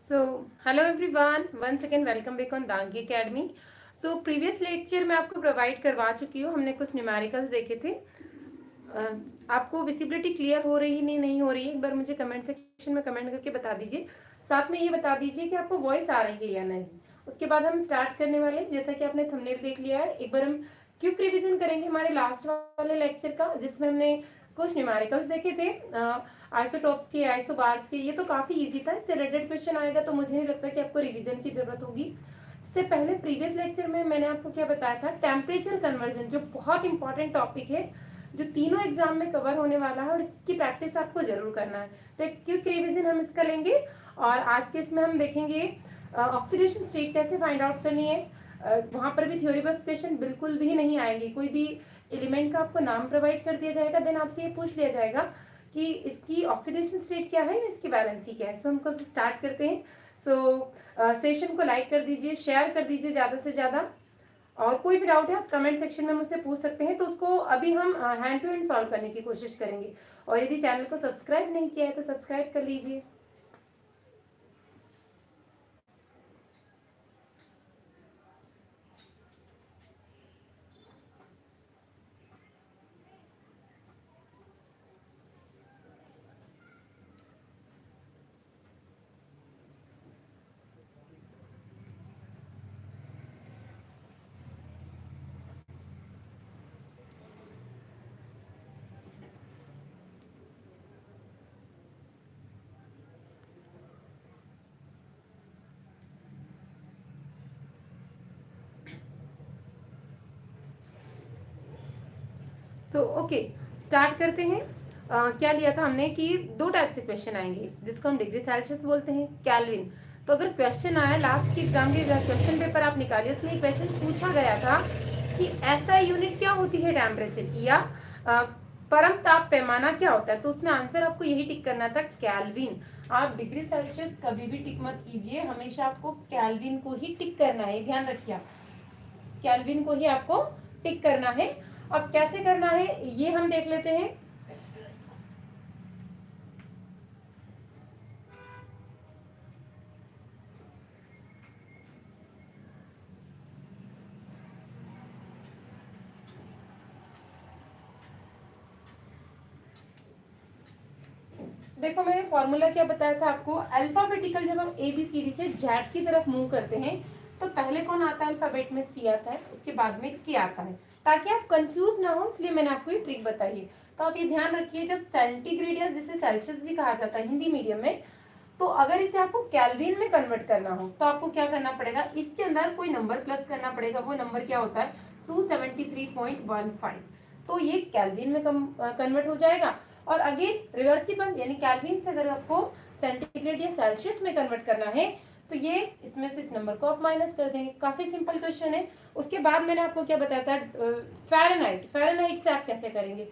Hello everyone, once again welcome back on Dangi Academy. Previous lecture में आपको provide करवा चुकी हूँ. हमने कुछ न्यूमेरिकल्स देखे थे. आपको विजिबिलिटी क्लियर हो रही नहीं हो रही है, एक बार मुझे कमेंट सेक्शन में कमेंट करके बता दीजिए. साथ में ये बता दीजिए कि आपको वॉइस आ रही है या नहीं. उसके बाद हम स्टार्ट करने वाले, जैसा कि आपने थंबनेल देख लिया है. एक बार हम क्विक रिवीजन करेंगे हमारे लास्ट वाले लेक्चर का, जिसमें हमने कुछ न्यूमेरिकल्स देखे थे, आइसोटॉप्स के, आइसोबार्स के. ये तो काफी इजी था. इससे रिलेटेड क्वेश्चन आएगा तो मुझे नहीं लगता कि आपको रिवीजन की जरूरत होगी. इससे पहले प्रीवियस लेक्चर में मैंने आपको क्या बताया था, टेम्परेचर कन्वर्जन, जो बहुत इंपॉर्टेंट टॉपिक है, जो तीनों एग्जाम में कवर होने वाला है और इसकी प्रैक्टिस आपको जरूर करना है. तो एक क्विक रिवीजन हम इसका लेंगे और आज के इसमें हम देखेंगे ऑक्सीडेशन स्टेट कैसे फाइंड आउट करनी है. वहां पर भी थ्योरी बेस्ड क्वेश्चन बिल्कुल भी नहीं आएंगे. कोई भी एलिमेंट का आपको नाम प्रोवाइड कर दिया जाएगा, देन आपसे ये पूछ लिया जाएगा कि इसकी ऑक्सीडेशन स्टेट क्या है, इसकी वैलेंसी क्या है. सो हमको स्टार्ट करते हैं. सेशन को लाइक कर दीजिए, शेयर कर दीजिए ज़्यादा से ज़्यादा. और कोई भी डाउट है आप कमेंट सेक्शन में मुझसे पूछ सकते हैं. तो उसको अभी हम हैंड टू हैंड सॉल्व करने की कोशिश करेंगे. और यदि चैनल को सब्सक्राइब नहीं किया है तो सब्सक्राइब कर लीजिए. ओके, स्टार्ट करते हैं. क्या लिया था हमने कि दो टाइप से क्वेश्चन आएंगे, जिसको हम डिग्री सेल्सियस बोलते हैं, केल्विन. तो अगर क्वेश्चन आया, लास्ट के एग्जाम के क्वेश्चन पेपर आप निकालिए, उसमें क्वेश्चन पूछा गया था कि ऐसा यूनिट क्या होती है टेम्परेचर की, या परम ताप पैमाना क्या होता है. तो उसमें आंसर आपको यही टिक करना था, केल्विन. आप डिग्री सेल्सियस कभी भी टिक मत कीजिए, हमेशा आपको केल्विन को ही टिक करना है. ध्यान रखिए, आप केल्विन को ही आपको टिक करना है. अब कैसे करना है ये हम देख लेते हैं. देखो, मैंने फॉर्मूला क्या बताया था आपको. अल्फाबेटिकल जब हम ABCD से जेड की तरफ मूव करते हैं तो पहले कौन आता है अल्फाबेट में, सी आता है, उसके बाद में के आता है, ताकि आप कंफ्यूज ना हो, इसलिए मैंने आपको ये ट्रिक बताई है. तो आप ये ध्यान रखिए, जब सेंटीग्रेड या जिसे सेल्सियस भी कहा जाता है हिंदी मीडियम में, तो अगर इसे आपको केल्विन में कन्वर्ट करना हो तो आपको क्या करना पड़ेगा, इसके अंदर कोई नंबर प्लस करना पड़ेगा. वो नंबर क्या होता है, 273.15. तो ये केल्विन में कन्वर्ट हो जाएगा. और अगेन रिवर्सिबल, यानी केल्विन से अगर आपको सेंटीग्रेड या सेल्सियस में कन्वर्ट करना है तो ये इसमें से इस नंबर को आप माइनस कर देंगे. काफी सिंपल क्वेश्चन है. उसके बाद मैंने आपको क्या बताया था, फ़ारेनहाइट. फ़ारेनहाइट से आप कैसे करेंगे,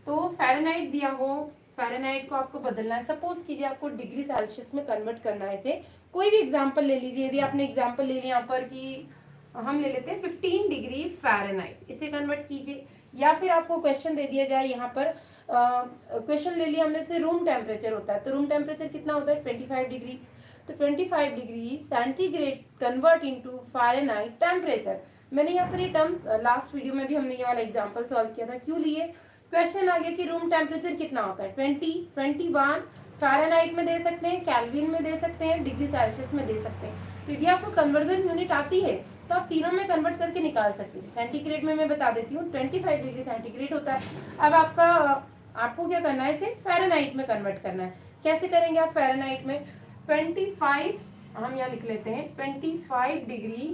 तो फ़ारेनहाइट दिया हो, फ़ारेनहाइट को आपको बदलना है. सपोज कीजिए आपको डिग्री सेल्सियस में कन्वर्ट करना है इसे. कोई भी एग्जांपल ले लीजिए. यदि आपने एग्जांपल ले लिया यहाँ पर कि हम ले लेते हैं 15 डिग्री फ़ारेनहाइट, इसे कन्वर्ट कीजिए. या फिर आपको क्वेश्चन दे दिया जाए यहाँ पर, क्वेश्चन ले लिया हमने से रूम टेम्परेचर होता है, तो रूम टेम्परेचर कितना होता है, 25 डिग्री. तो 25 degree centigrade convert into Fahrenheit temperature. मैंने यहाँ पर ये टर्म्स लास्ट वीडियो में भी हमने ये वाला एग्जांपल सॉल्व किया था. क्यों लिए, क्वेश्चन आ गया कि रूम टेम्परेचर कितना होता है, 20, 21 फ़ारेनहाइट में दे सकते हैं, केल्विन में दे सकते हैं, डिग्री सेल्सियस में दे सकते हैं. तो यदि आपको कन्वर्जन यूनिट आती है तो आप तीनों में कन्वर्ट करके निकाल सकते हैं. सेंटीग्रेड में मैं बता देती हूँ, 25 डिग्री सेंटीग्रेड होता है. अब आपको क्या करना है, इसे फ़ारेनहाइट में कन्वर्ट करना है. कैसे करेंगे आप फ़ारेनहाइट में, 25 हम यहाँ लिख लेते हैं, 25 डिग्री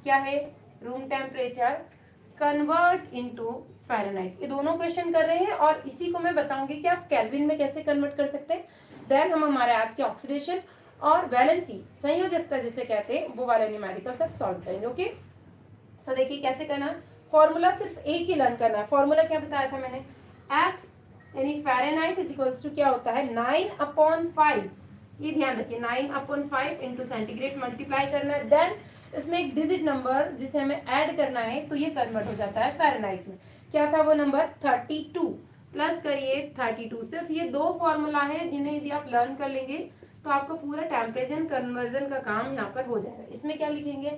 क्या है room temperature, convert into Fahrenheit. ये दोनों क्वेश्चन कर रहे हैं और इसी को मैं बताऊंगी कि आप केल्विन में कैसे कन्वर्ट कर सकते हैं. देन हम हमारे आज के ऑक्सीडेशन और वैलेंसी, संयोजकता जिसे कहते हैं, वो वाले न्यूमेरिकल सब सॉल्व करेंगे. ओके, सो देखिए कैसे करना है. फॉर्मूला सिर्फ एक ही लर्न करना है. फॉर्मूला क्या बताया था मैंने, एफ यानी फ़ारेनहाइट इज इक्वल्स टू क्या होता है, 9/5. ये ध्यान रखिए, 9/5 इंटू सेंटीग्रेड मल्टीप्लाई करना है. देन इसमें एक डिजिट नंबर जिसे हमें ऐड करना है, तो ये कन्वर्ट हो जाता है फ़ारेनहाइट में. क्या था वो नंबर, 32. प्लस करिए 32. सिर्फ ये दो फॉर्मूला है जिन्हें यदि आप लर्न कर लेंगे तो आपका पूरा टेम्परेचर कन्वर्जन का काम यहाँ पर हो जाएगा। इसमें क्या लिखेंगे,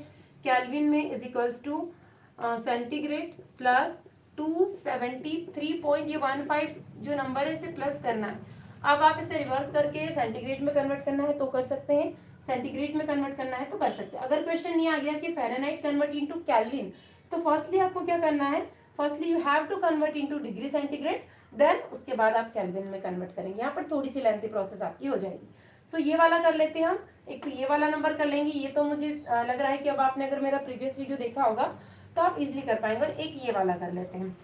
केल्विन में is equals to centigrade plus 273.15 जो नंबर है इसे प्लस करना है। अब आप इसे रिवर्स करके सेंटीग्रेड में कन्वर्ट करना है तो कर सकते हैं, सेंटीग्रेड में कन्वर्ट करना है तो कर सकते हैं। अगर क्वेश्चन नहीं आ गया कि फ़ारेनहाइट कन्वर्ट इनटू केल्विन, तो फर्स्टली आपको क्या करना है, firstly you have to convert into degree centigrade, then उसके बाद आप केल्विन में कन्वर्ट करेंगे। यहाँ पर थोड़ी सी लेंथी प्रोसेस आपकी हो जाएगी। सो ये वाला कर लेते हैं हम, एक तो ये वाला नंबर कर लेंगे। ये तो मुझे लग रहा है कि अब आपने अगर मेरा प्रीवियस वीडियो देखा होगा तो आप इजिली कर पाएंगे। और एक ये वाला कर लेते हैं।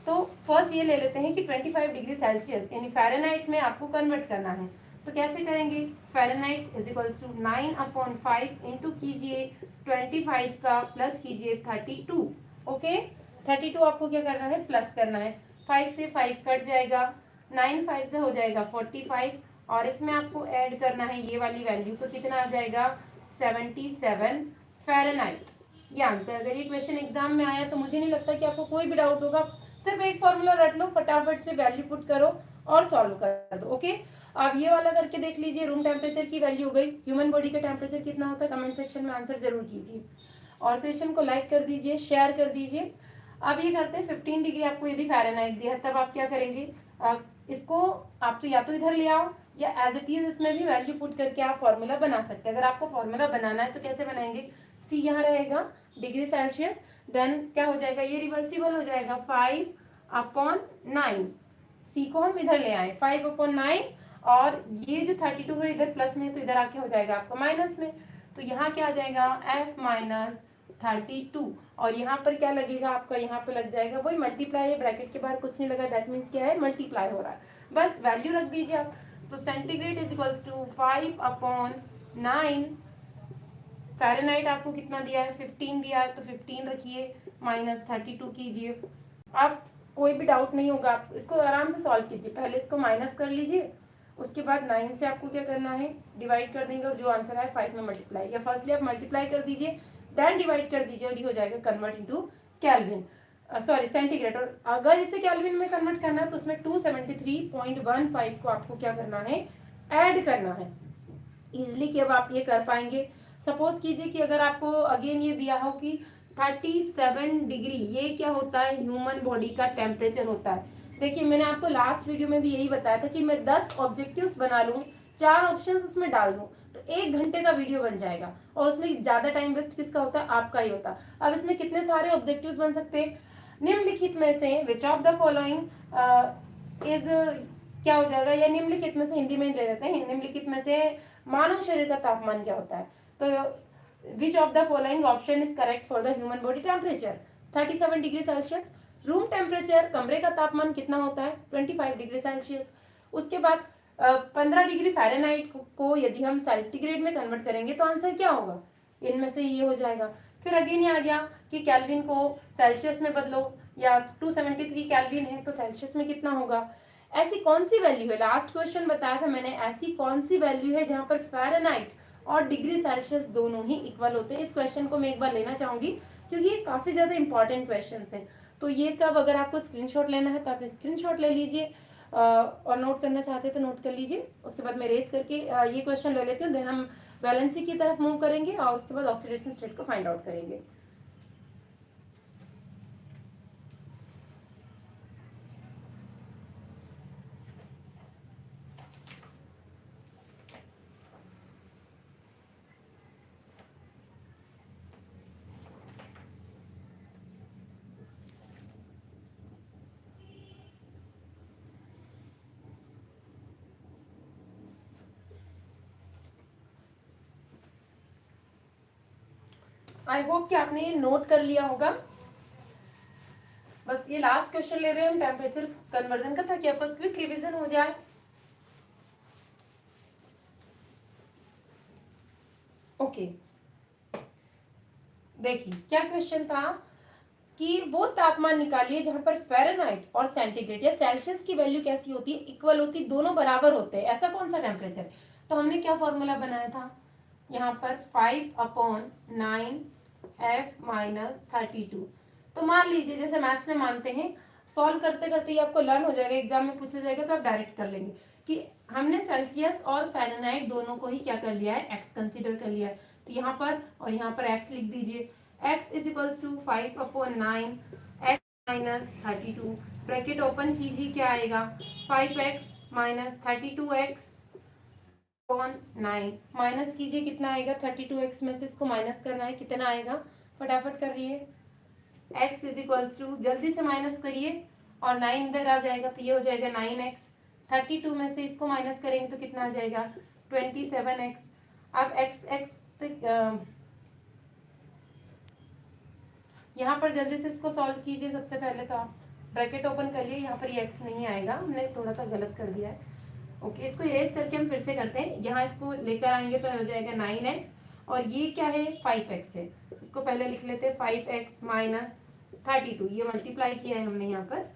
तो फर्स्ट ये ले लेते हैं कि 25 डिग्री सेल्सियस यानी फ़ारेनहाइट में आपको कन्वर्ट करना है। तो कैसे करेंगे, Fahrenheit is equals to 9/5 into कीजिए 25 का प्लस कीजिए 32। ओके, 32 आपको क्या करना है, प्लस करना है। 5 से 5 कट जाएगा, 9 5 से हो जाएगा 45 और इसमें आपको ऐड करना है ये वाली वैल्यू, तो कितना आ जाएगा 77 फ़ारेनहाइट। ये आंसर। अगर ये क्वेश्चन एग्जाम में आया तो मुझे नहीं लगता कि आपको कोई भी डाउट होगा। सिर्फ एक फॉर्मूला रट लो, फटाफट से वैल्यू पुट करो और सॉल्व कर दो। ओके, आप ये वाला करके देख लीजिए। रूम टेम्परेचर की वैल्यू हो गई। ह्यूमन बॉडी का टेम्परेचर कितना होता है, कमेंट सेक्शन में आंसर जरूर कीजिए और सेशन को लाइक कर दीजिए, शेयर कर दीजिए। अब ये करते हैं 15 डिग्री आपको यदि फ़ारेनहाइट दिया है तब आप क्या करेंगे, इसको आप तो या तो इधर ले आओ या एज इट इज इसमें भी वैल्यू पुट करके आप फॉर्मूला बना सकते हैं। अगर आपको फॉर्मूला बनाना है तो कैसे बनाएंगे, सी यहाँ रहेगा डिग्री सेल्सियस, देन क्या हो जाएगा, ये रिवर्सिबल हो जाएगा 5/9। सी को हम इधर ले आए 5/9 और ये जो 32 है इधर प्लस में है तो इधर आके हो जाएगा आपका माइनस में। तो यहाँ क्या आ जाएगा F-32 और यहाँ पर क्या लगेगा आपका, यहाँ पर लग जाएगा वही मल्टीप्लाई है, ब्रैकेट के बाहर कुछ नहीं लगा, दैट मीन्स क्या है, मल्टीप्लाई हो रहा है। बस वैल्यू रख दीजिए आप। तो centigrade is equals to 5/9। Fahrenheit आपको कितना दिया है, 15 दिया है तो 15 रखिए, माइनस 32 कीजिए। आप कोई भी डाउट नहीं होगा, आप इसको आराम से सॉल्व कीजिए। पहले इसको माइनस कर लीजिए, उसके बाद 9 से आपको क्या करना है, डिवाइड कर देंगे और जो आंसर है 5 में मल्टीप्लाई, या फर्स्टली आप मल्टीप्लाई कर दीजिए देन डिवाइड कर दीजिए और ये हो जाएगा convert into kelvin, sorry centigrade. और अगर इसे केल्विन में कन्वर्ट करना है तो उसमें 273.15 को आपको क्या करना है, ऐड करना है इजिली कि अब आप ये कर पाएंगे। सपोज कीजिए कि अगर आपको अगेन ये दिया हो कि 37 डिग्री, ये क्या होता है, ह्यूमन बॉडी का टेम्परेचर होता है। देखिए मैंने आपको लास्ट वीडियो में भी यही बताया था कि मैं 10 ऑब्जेक्टिव्स बना लूँ, 4 ऑप्शंस उसमें डाल दूँ तो 1 घंटे का वीडियो बन जाएगा और उसमें ज्यादा टाइम वेस्ट किसका होता है, आपका ही होता है। अब इसमें कितने सारे ऑब्जेक्टिव्स बन सकते हैं, निम्नलिखित में से which of the following is, क्या हो जाएगा, या निम्नलिखित में से हिंदी में ले लेते हैं, निम्नलिखित में से मानव शरीर का तापमान क्या होता है। तो which of the following option is correct for the human body temperature, 37 degree Celsius. Room temperature, कमरे का तापमान कितना होता है, 25 डिग्री सेल्सियस। उसके बाद 15 डिग्री फ़ारेनहाइट को यदि हम सेंटीग्रेड में कन्वर्ट करेंगे तो आंसर क्या होगा, इनमें से ये हो जाएगा। फिर अगेन ये आ गया कि केल्विन को सेल्सियस में बदलो, या 273 केल्विन है तो सेल्सियस में कितना होगा। ऐसी कौन सी वैल्यू है, लास्ट क्वेश्चन बताया था मैंने, ऐसी कौन सी वैल्यू है जहां पर फ़ारेनहाइट और डिग्री सेल्सियस दोनों ही इक्वल होते हैं। इस क्वेश्चन को मैं एक बार लेना चाहूंगी क्योंकि ये काफी ज्यादा इंपॉर्टेंट क्वेश्चन है। तो ये सब अगर आपको स्क्रीनशॉट लेना है तो आप स्क्रीनशॉट ले लीजिए और नोट करना चाहते हैं तो नोट कर लीजिए। उसके बाद मैं रेस करके ये क्वेश्चन ले लेती हूँ, देन हम वैलेंसी की तरफ मूव करेंगे और उसके बाद ऑक्सीडेशन स्टेट को फाइंड आउट करेंगे। आई होप कि आपने ये नोट कर लिया होगा। बस ये लास्ट क्वेश्चन ले रहे हैं हम टेम्परेचर कन्वर्जन का, ताकि आपका क्विक रिवीजन हो जाए। ओके, देखिए क्या क्वेश्चन था कि वो तापमान निकालिए जहां पर फ़ारेनहाइट और सेंटीग्रेड या सेल्सियस की वैल्यू कैसी होती है, इक्वल होती, दोनों बराबर होते हैं। ऐसा कौन सा टेम्परेचर है। तो हमने क्या फॉर्मूला बनाया था, यहाँ पर 5/9 F-32। तो मान लीजिए जैसे मैथ्स में मानते हैं, सॉल्व करते करते ही आपको लर्न हो जाएगा, एग्जाम में पूछा जाएगा तो आप डायरेक्ट कर लेंगे कि हमने सेल्सियस और फ़ारेनहाइट दोनों को ही क्या कर लिया है, एक्स कंसीडर कर लिया है। तो यहाँ पर और यहाँ पर एक्स लिख दीजिए। X is equals to 5/9 X minus 32, bracket open कीजिए, क्या आएगा 5x minus 32x upon 9, minus कीजिए कितना आएगा 32x में से इसको माइनस करना है, कितना आएगा फटाफट कर रही है। x इज इक्वल्स टू, जल्दी से माइनस करिए और 9 इधर आ जाएगा तो ये हो जाएगा 9x, 32 में से इसको माइनस करेंगे तो कितना आ जाएगा 27x। अब x से यहाँ पर जल्दी से इसको सॉल्व कीजिए। सबसे पहले तो आप ब्रैकेट ओपन कर लिए, यहाँ पर ये x नहीं आएगा, हमने थोड़ा सा गलत कर दिया है। ओके, इसको इरेज करके हम फिर से करते हैं। यहाँ इसको लेकर आएंगे तो हो जाएगा 9x और ये क्या है 5x है। इसको पहले लिख लेते हैं 5x माइनस 32, ये मल्टीप्लाई किया है हमने यहाँ पर।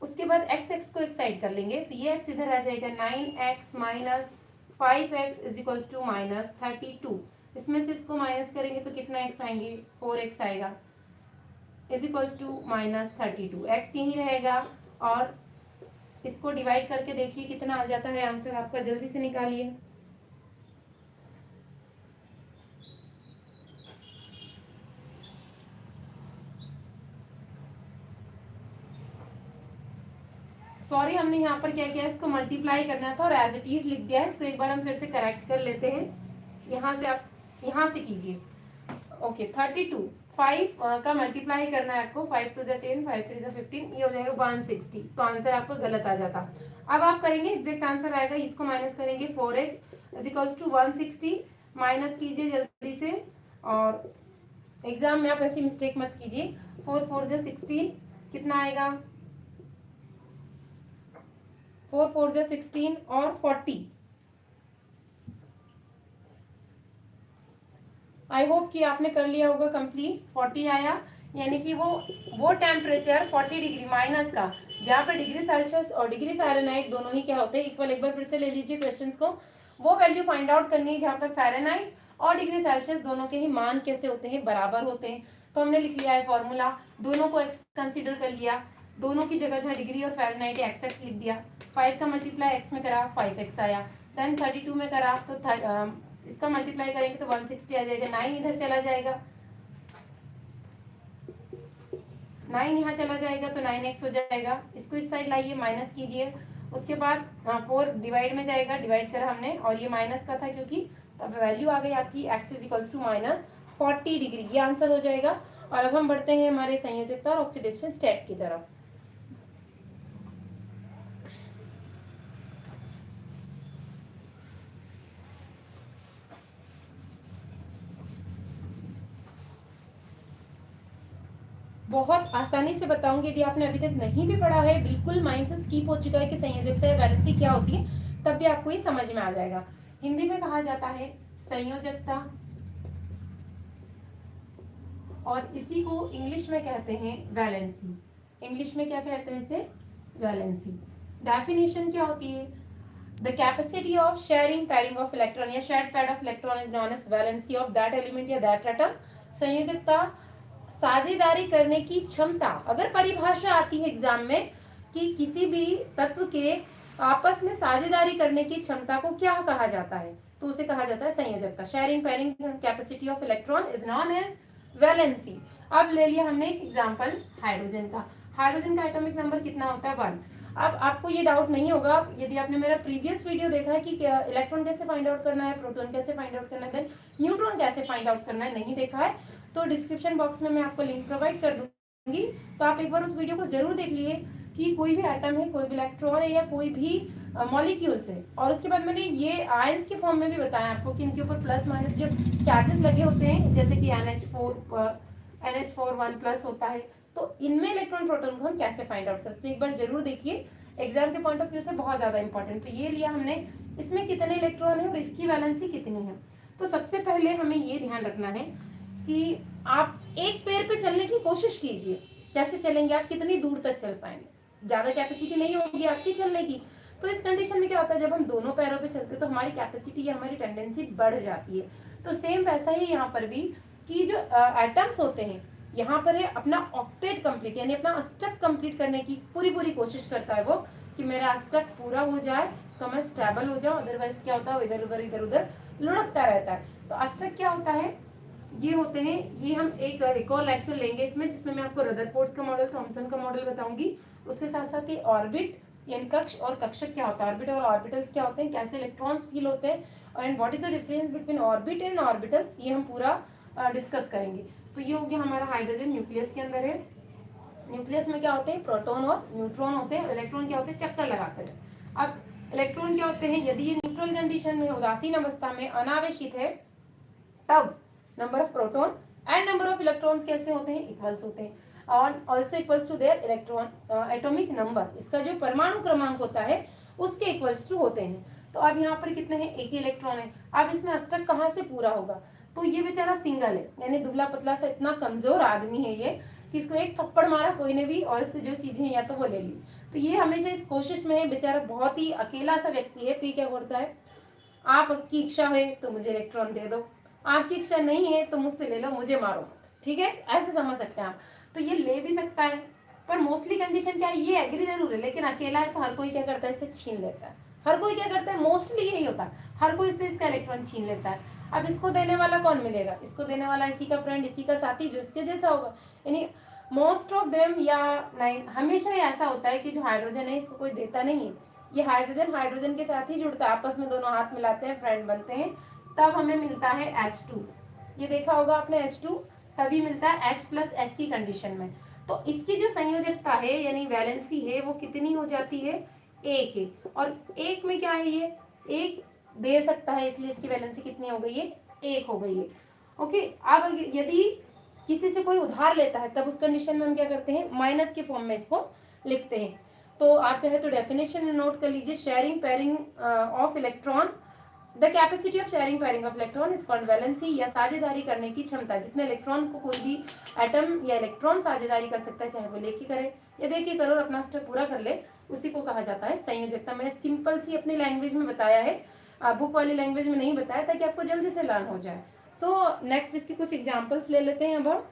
उसके बाद x को एक साइड कर लेंगे तो ये x इधर आ जाएगा 9x minus 5x is equals to minus 32। इसमें से इसको माइनस करेंगे तो कितना x आएंगे 4x आएगा is equals to minus 32। x यही रहेगा और इसको डिवाइड करके देखिए कितना आ जाता है आंसर आपका, जल्दी से निकालिए। सॉरी, हमने यहाँ पर क्या किया, इसको मल्टीप्लाई करना था और एज इट इज लिख दिया है। इसको एक बार हम फिर से करेक्ट कर लेते हैं। यहाँ से आप यहाँ से कीजिए। ओके, 32 5 का मल्टीप्लाई करना है आपको, 5 2 10, 5 3 15, ये हो जाएगा 160। तो आंसर आपको गलत आ जाता। अब आप करेंगे एग्जैक्ट आंसर आएगा, इसको माइनस करेंगे 4x is equals to 160, minus कीजिए जल्दी से। और एग्जाम में आप ऐसी मिस्टेक मत कीजिए। 4 4 जा 16, कितना आएगा 4 4 जा 16 और 40। आई होप कि आपने कर लिया होगा कंप्लीट। 40 आया, यानी कि वो टेम्परेचर 40 डिग्री माइनस का, जहाँ पर डिग्री सेल्सियस और डिग्री फ़ारेनहाइट दोनों ही क्या होते हैं इक्वल। एक बार फिर से ले लीजिए क्वेश्चंस को। वो वैल्यू फाइंड आउट करनी है जहाँ पर फ़ारेनहाइट और डिग्री सेल्सियस दोनों के ही मान कैसे होते हैं, बराबर होते हैं। तो हमने लिख लिया है फॉर्मूला, दोनों को एक्स कंसिडर कर लिया, दोनों की जगह जहाँ डिग्री और फ़ारेनहाइट एक्स एक्स लिख दिया। 5 का मल्टीप्लाई एक्स में करा 5x आया, देन 32 में करा तो इसका मल्टीप्लाई करेंगे तो 160 आ जाएगा। 9 इधर चला जाएगा, 9 यहाँ चला जाएगा तो 9x हो जाएगा। इसको इस साइड लाइए, माइनस कीजिए। उसके बाद 4 डिवाइड में जाएगा, डिवाइड करा हमने और ये माइनस का था क्योंकि तब वैल्यू आ गई आपकी x is equals to minus 40 degree, ये आंसर हो जाएगा। और अब हम बढ़ते हैं हमारे संयोजकता और ऑक्सीडेशन स्टेट की तरफ। बहुत आसानी से बताऊंगी, यदि आपने अभी तक नहीं भी पढ़ा है, बिल्कुल माइंड से स्किप हो चुका है कि संयोजकता या वैलेंसी क्या होती है, तब भी आपको ये समझ में आ जाएगा। हिंदी में कहा जाता है संयोजकता और इसी को इंग्लिश में कहते हैं वैलेंसी। इंग्लिश में क्या कहते हैं इसे, वैलेंसी। डेफिनेशन क्या होती है, the capacity of sharing pairing of electron या shared pair of electron is known as valency of that element या दैट एटम। संयोजकता साझेदारी करने की क्षमता। अगर परिभाषा आती है एग्जाम में कि किसी भी तत्व के आपस में साझेदारी करने की क्षमता को क्या कहा जाता है, तो उसे कहा जाता है संयोजकता। Sharing pairing capacity of electron is known as valency. अब ले लिया हमने एक एग्जांपल हाइड्रोजन का। हाइड्रोजन का एटॉमिक नंबर कितना होता है 1। अब आपको ये डाउट नहीं होगा यदि आपने मेरा प्रीवियस वीडियो देखा है कि इलेक्ट्रॉन कैसे फाइंड आउट करना है, प्रोटॉन कैसे फाइंड आउट करना है, देन न्यूट्रॉन कैसे फाइंड आउट करना है, नहीं देखा है तो डिस्क्रिप्शन बॉक्स में मैं आपको लिंक प्रोवाइड कर दूंगी, तो आप एक बार उस वीडियो को जरूर देख लिए कि कोई भी एटम है, कोई भी इलेक्ट्रॉन है या कोई भी मॉलिक्यूल्स है। और उसके बाद मैंने ये आयंस के फॉर्म में भी बताया आपको कि इनके ऊपर प्लस माइनस जो चार्जेस लगे होते हैं, जैसे कि NH4 1+ होता है, तो इनमें इलेक्ट्रॉन प्रोटॉन को हम कैसे फाइंड आउट करते हैं, एक बार जरूर देखिए, एग्जाम के पॉइंट ऑफ व्यू से बहुत ज्यादा इंपॉर्टेंट। तो ये लिया हमने, इसमें कितने इलेक्ट्रॉन है और इसकी वैलेंसी कितनी है। तो सबसे पहले हमें ये ध्यान रखना है कि आप एक पैर पे चलने की कोशिश कीजिए। कैसे चलेंगे आप, कितनी दूर तक चल पाएंगे, ज्यादा कैपेसिटी नहीं होगी आपकी चलने की। तो इस कंडीशन में क्या होता है, जब हम दोनों पैरों पे चलते हैं तो हमारी कैपेसिटी या हमारी टेंडेंसी बढ़ जाती है। तो सेम वैसा ही यहाँ पर भी कि जो एटम्स होते हैं यहाँ पर है अपना ऑक्टेट कंप्लीट, यानी अपना अष्टक कंप्लीट करने की पूरी पूरी कोशिश करता है वो कि मेरा अष्टक पूरा हो जाए तो मैं स्टेबल हो जाऊं, अदरवाइज क्या होता है इधर उधर लुढ़कता रहता है। तो अष्टक क्या होता है, ये होते हैं, ये हम एक और लेक्चर लेंगे इसमें, जिसमें मैं आपको रदरफोर्ड का मॉडल, थॉमसन का मॉडल बताऊंगी। उसके साथ साथ ये ऑर्बिट यानी कक्ष और कक्षक क्या होता है, ऑर्बिट और ऑर्बिटल्स क्या होते हैं, कैसे इलेक्ट्रॉन्स फील होते हैं, and what is the difference between orbit and orbitals, ये हम पूरा डिस्कस करेंगे। तो ये हो गया हमारा हाइड्रोजन न्यूक्लियस के अंदर है। न्यूक्लियस में क्या होते हैं, प्रोटॉन और न्यूट्रॉन होते हैं। इलेक्ट्रॉन क्या होते हैं, चक्कर लगाते हैं। अब इलेक्ट्रॉन क्या होते हैं, यदि ये न्यूट्रल कंडीशन में उदासीन अवस्था में अनावेशित है, तब number of proton and number of electrons कैसे होते हैं, इक्वल्स होते हैं, और also equals to their electron atomic number, इसका जो परमाणु क्रमांक होता है उसके इक्वल्स टू होते हैं। तो अब यहाँ पर कितने हैं, एक ही इलेक्ट्रॉन है। अब इसमें अष्टक कहाँ से पूरा होगा, तो ये बेचारा सिंगल है, यानी दुबला पतला सा इतना कमजोर आदमी है ये कि इसको एक थप्पड़ मारा कोई ने भी और इससे जो चीजें या तो वो ले ली। तो ये हमेशा इस कोशिश में है, बेचारा बहुत ही अकेला सा व्यक्ति है। तो ये क्या करता है, आपकी इच्छा है तो मुझे इलेक्ट्रॉन दे दो, आपकी इच्छा नहीं है तो मुझसे ले लो, मुझे मारो मत, ठीक है, ऐसे समझ सकते हैं आप। तो ये ले भी सकता है, पर मोस्टली कंडीशन क्या है, ये एग्री जरूर है, लेकिन अकेला है तो हर कोई क्या करता है, इससे छीन लेता है। हर कोई क्या करता है, मोस्टली यही होता है, हर कोई इससे इसका इलेक्ट्रॉन छीन लेता है। अब इसको देने वाला कौन मिलेगा, इसको देने वाला इसी का फ्रेंड, इसी का साथी जो इसके जैसा होगा। यानी मोस्ट ऑफ देम या 9 हमेशा ही ऐसा होता है कि जो हाइड्रोजन है इसको कोई देता नहीं है, ये हाइड्रोजन हाइड्रोजन के साथ ही जुड़ता है, आपस में दोनों हाथ मिलाते हैं, फ्रेंड बनते हैं, तब हमें मिलता है H2। ये देखा होगा आपने, H2 तभी मिलता है H प्लस H की कंडीशन में। तो इसकी जो संयोजकता है यानी वैलेंसी है वो कितनी हो जाती है, एक है। और एक में क्या है, ये एक दे सकता है, इसलिए इसकी वैलेंसी कितनी हो गई है, एक हो गई है। ओके, अब यदि किसी से कोई उधार लेता है तब उस कंडीशन में हम क्या करते हैं, माइनस के फॉर्म में इसको लिखते हैं। तो आप चाहे तो डेफिनेशन नोट कर लीजिए, sharing pairing of electron, the capacity of sharing pairing of electron is called valency, या साझेदारी करने की क्षमता, जितने इलेक्ट्रॉन को कोई भी एटम या इलेक्ट्रॉन साझेदारी कर सकता है, चाहे वो लेके करे या देके करो और अपना स्टेप पूरा कर ले, उसी को कहा जाता है संयोजकता। मैंने सिंपल सी अपनी लैंग्वेज में बताया है, बुक वाली लैंग्वेज में नहीं बताया, ताकि आपको जल्दी से लर्न हो जाए। सो नेक्स्ट इसकी कुछ एग्जाम्पल्स ले लेते हैं अब हम।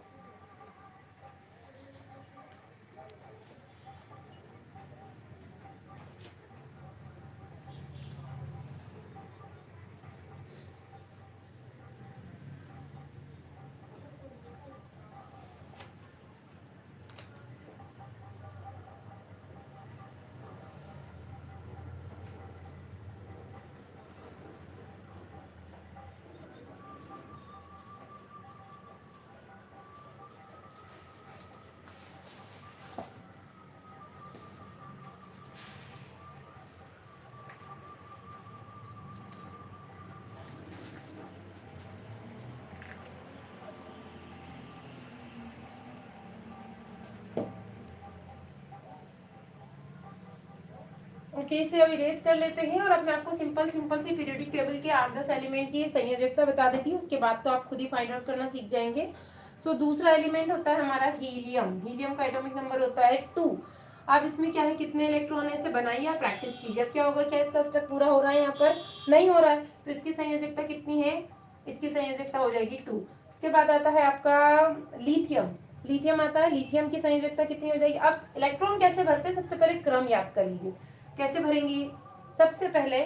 ओके, इसे अब इरेज कर लेते हैं, और अब मैं आपको सिंपल सिंपल सी पीरियोडिक टेबल के 8-10 एलिमेंट की संयोजकता बता देती हूँ, उसके बाद तो आप खुद ही फाइंड आउट करना सीख जाएंगे। सो दूसरा एलिमेंट होता है हमारा हीलियम। हीलियम का एटॉमिक नंबर होता है 2। अब इसमें क्या है, कितने इलेक्ट्रॉन है, इसे बनाइए आप, प्रैक्टिस कीजिए। अब क्या होगा, क्या इसका स्टेप पूरा हो रहा है, यहाँ पर नहीं हो रहा है, तो इसकी संयोजकता कितनी है, इसकी संयोजकता हो जाएगी 2। इसके बाद आता है आपका लिथियम। लिथियम आता है, लिथियम की संयोजकता कितनी हो जाएगी। अब इलेक्ट्रॉन कैसे भरते हैं, सबसे पहले क्रम याद कर लीजिए, कैसे भरेंगे। सबसे पहले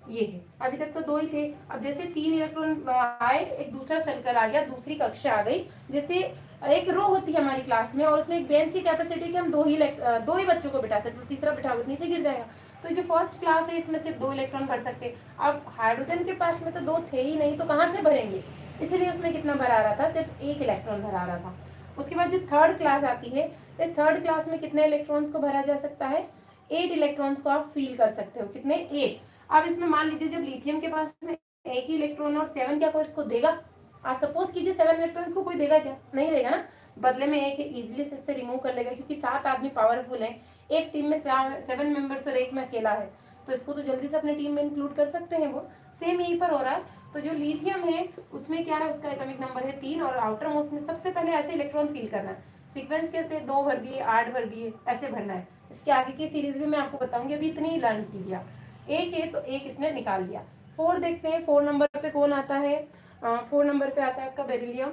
ये है, अभी तक तो 2 ही थे, अब जैसे 3 इलेक्ट्रॉन आए, एक दूसरा सर्कल आ गया, दूसरी कक्षा आ गई, जैसे एक रो होती है हमारी क्लास में और उसमें एक बेंच की कैपेसिटी कि हम दो ही बच्चों को बिठा सकते, तीसरा बिठाओगे नीचे गिर जाएगा। तो जो फर्स्ट क्लास है इसमें सिर्फ 2 इलेक्ट्रॉन भर सकते। अब हाइड्रोजन के पास में तो 2 थे ही नहीं, तो कहाँ से भरेंगे, इसलिए उसमें कितना भरा रहा था, सिर्फ 1 इलेक्ट्रॉन भरा रहा था। उसके बाद जो थर्ड क्लास आती है, इस थर्ड क्लास में कितने इलेक्ट्रॉन्स को भरा जा सकता है, 8 इलेक्ट्रॉन्स को आप फील कर सकते हो, कितने, 8। अब इसमें मान लीजिए जब लिथियम के पास में 1 ही इलेक्ट्रॉन और 7 क्या कोई इसको देगा, आप सपोज कीजिए 7 इलेक्ट्रॉन्स को कोई देगा क्या, नहीं देगा ना, बदले में 1 इजिली से इससे रिमूव कर लेगा, क्योंकि 7 आदमी पावरफुल है, एक टीम में 7 मेंबर्स और 1 में अकेला है, तो इसको तो जल्दी से अपने टीम में इंक्लूड कर सकते हैं। वो सेम यहीं पर हो रहा है। तो जो लिथियम है उसमें क्या है, उसका एटॉमिक नंबर है 3, और आउटर मोस्ट में सबसे पहले ऐसे इलेक्ट्रॉन फील करना है। सीक्वेंस कैसे, 2 भर दिए, 8 भर दिए, ऐसे भरना है। इसके आगे की सीरीज भी मैं आपको बताऊंगी, अभी इतनी ही लर्न कीजिए आप। 1 है तो 1 इसने निकाल लिया। 4 देखते हैं, 4 नंबर पे कौन आता है, 4 नंबर पे आता है आपका बेरिलियम।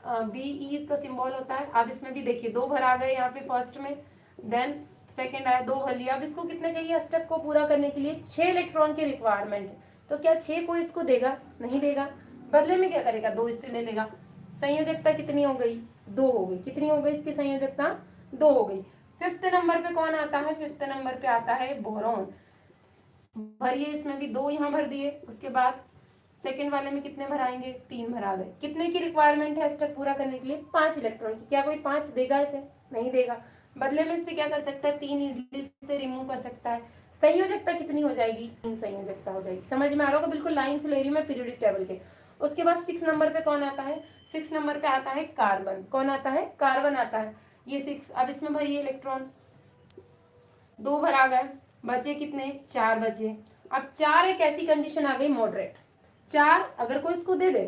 BE इसका सिंबल होता है। अब इसमें भी देखिए 2 भर आ गए यहाँ पे फर्स्ट में, देन सेकेंड आया 2 भर लिया। अब इसको कितने चाहिए अष्टक को पूरा करने के लिए? 6 इलेक्ट्रॉन की रिक्वायरमेंट है। तो क्या 6 को इसको देगा? नहीं देगा। बदले में क्या करेगा? 2 इससे ले लेगा। संयोजकता कितनी हो गई? 2 हो गई। कितनी हो गई इसकी संयोजकता? 2 हो गई। फिफ्थ नंबर पे कौन आता है? फिफ्थ नंबर पे आता है बोरॉन। भरिए, इसमें भी 2 यहाँ भर दिए। उसके बाद सेकंड वाले में कितने भर आएंगे? 3 भर आ गए। कितने की रिक्वायरमेंट है अष्टक पूरा करने के लिए? 5 इलेक्ट्रॉन की। क्या कोई 5 देगा इसे? नहीं देगा। बदले में इससे क्या कर सकता है? 3 इजीली से रिमूव कर सकता है। संयोजकता कितनी हो जाएगी? 3 संयोजकता हो जाएगी। समझ में आ रहा होगा? बिल्कुल लाइन से ले रही हूँ मैं पीरियोडिक टेबल के। उसके बाद 6 नंबर पे कौन आता है? 6 नंबर पे आता है कार्बन। कौन आता है? कार्बन आता है। ये 6। अब इसमें भरिए इलेक्ट्रॉन, 2 भर आ गए। बचे कितने? 4 बचे। अब 4 एक ऐसी कंडीशन आ गई मॉडरेट। 4 अगर कोई इसको दे दे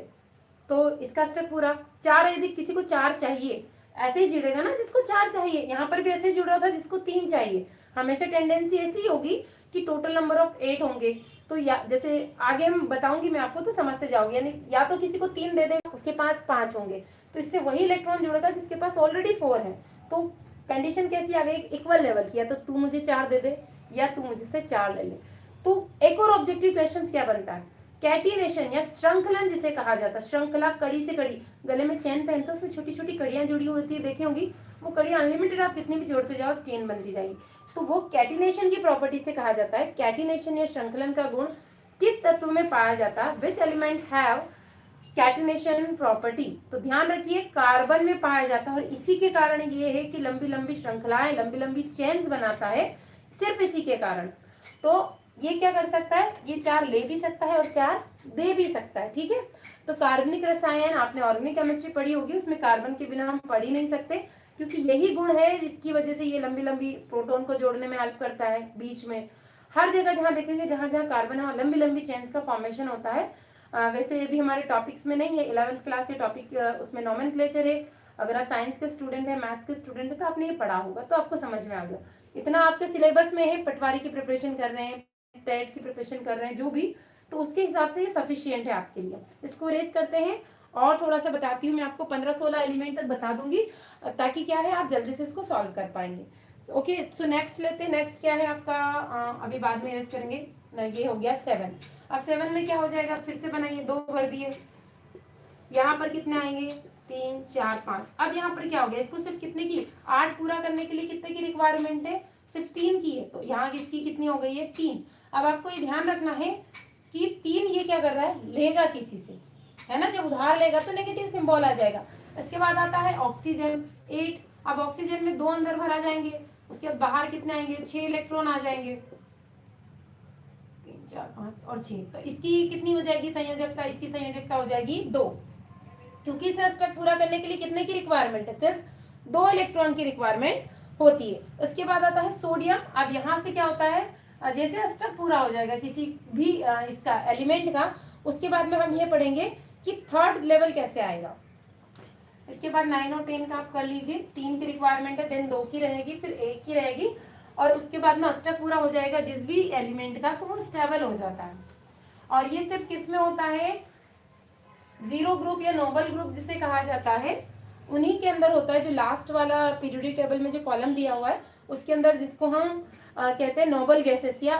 तो इसका स्टेप पूरा। 4 यदि किसी को 4 चाहिए, ऐसे ही जुड़ेगा ना जिसको 4 चाहिए। यहाँ पर भी ऐसे ही जुड़ रहा था जिसको 3 चाहिए। हमेशा टेंडेंसी ऐसी ही होगी कि टोटल नंबर ऑफ 8 होंगे। तो या जैसे आगे हम बताऊंगी मैं आपको तो समझते जाओगे। यानी या तो किसी को 3 दे दे, उसके पास 5 होंगे, तो इससे वही इलेक्ट्रॉन जुड़ेगा जिसके पास ऑलरेडी 4 है। तो कंडीशन कैसी आ गई? इक्वल लेवल की। या तो तू मुझे 4 दे दे या तू मुझसे 4 ले ले। तो एक और ऑब्जेक्टिव क्वेश्चन क्या बनता है? कैटिनेशन या श्रृंखलन जिसे कहा जाता है। श्रृंखला, कड़ी से कड़ी। गले में चेन पहनते हैं, उसमें छोटी छोटी कड़ियां जुड़ी होती है, देखी होंगी। वो कड़ियां अनलिमिटेड, आप कितनी भी जोड़ते जाओ चेन बनती जाएगी। तो वो कैटिनेशन की प्रॉपर्टी से कहा जाता है। कैटिनेशन या श्रृंखलन का गुण किस तत्व में पाया जाता है? Which element have catenation property? तो ध्यान रखिए कार्बन में पाया जाता है। और इसी के कारण ये है कि लंबी लंबी श्रृंखलाएं, लंबी लंबी चेन्स बनाता है, सिर्फ इसी के कारण। तो ये क्या कर सकता है? ये 4 ले भी सकता है और 4 दे भी सकता है। ठीक है। तो कार्बनिक रसायन आपने ऑर्गेनिक केमिस्ट्री पढ़ी होगी, उसमें कार्बन के बिना हम पढ़ ही नहीं सकते, क्योंकि यही गुण है जिसकी वजह से ये लंबी लंबी प्रोटॉन को जोड़ने में हेल्प करता है। बीच में हर जगह जहाँ देखेंगे, जहाँ जहाँ कार्बन है वहाँ लंबी लंबी चेन्स का फॉर्मेशन होता है। वैसे ये भी हमारे टॉपिक्स में नहीं है। 11th क्लास के टॉपिक उसमें नॉमेनक्लेचर है। अगर आप साइंस के स्टूडेंट हैं, मैथ्स के स्टूडेंट है, तो आपने ये पढ़ा होगा, तो आपको समझ में आ गया। इतना आपके सिलेबस में है। पटवारी की प्रिपरेशन कर रहे हैं, टेट की प्रिपरेशन कर रहे हैं, जो भी, तो उसके हिसाब से ये सफिशियंट है आपके लिए। इसको रेस करते हैं और थोड़ा सा बताती हूँ मैं आपको। 15-16 एलिमेंट तक बता दूंगी, ताकि क्या है आप जल्दी से इसको सॉल्व कर पाएंगे। ओके, सो नेक्स्ट लेते हैं। नेक्स्ट क्या है आपका? अभी बाद में रेस करेंगे। ये हो गया 7। अब 7 में क्या हो जाएगा? फिर से बनाइए। 2 भर दिए। यहाँ पर कितने आएंगे? 3, 4, 5। अब यहाँ पर क्या हो गया? इसको सिर्फ कितने की? 8 पूरा करने के लिए कितने की रिक्वायरमेंट है? सिर्फ 3 की है। तो यहाँ इसकी कितनी हो गई है? 3। अब आपको ये ध्यान रखना है कि 3 ये क्या कर रहा है? लेगा किसी से, है ना। जब उधार लेगा तो नेगेटिव सिंबल आ जाएगा। इसके बाद आता है ऑक्सीजन 8। अब ऑक्सीजन में 2 अंदर भरा जाएंगे, उसके बाद बाहर कितने आएंगे? 6 इलेक्ट्रॉन आ जाएंगे। 3, 4, 5 और 6। तो इसकी कितनी हो जाएगी संयोजकता? इसकी संयोजकता हो जाएगी 2, क्योंकि इसे अष्टक पूरा करने के लिए कितने की रिक्वायरमेंट है? सिर्फ 2 इलेक्ट्रॉन की रिक्वायरमेंट होती है। उसके बाद आता है सोडियम। अब यहाँ से क्या होता है? जैसे अष्टक पूरा हो जाएगा किसी भी इसका एलिमेंट का, उसके बाद में हम ये पढ़ेंगे कि थर्ड लेवल कैसे आएगा। इसके बाद 9 और 10 का आप कर लीजिए। 3 की रिक्वायरमेंट है, देन 2 की रहेगी, फिर 1 की रहेगी, और उसके बाद में अष्टक पूरा हो जाएगा जिस भी एलिमेंट का, तो वो स्टेबल हो जाता है। और ये सिर्फ किस में होता है? 0 ग्रुप या नोबल ग्रुप जिसे कहा जाता है, उन्हीं के अंदर होता है। जो लास्ट वाला पीरियोडिक टेबल में जो कॉलम दिया हुआ है उसके अंदर, जिसको हम कहते हैं नोबल गैसेस या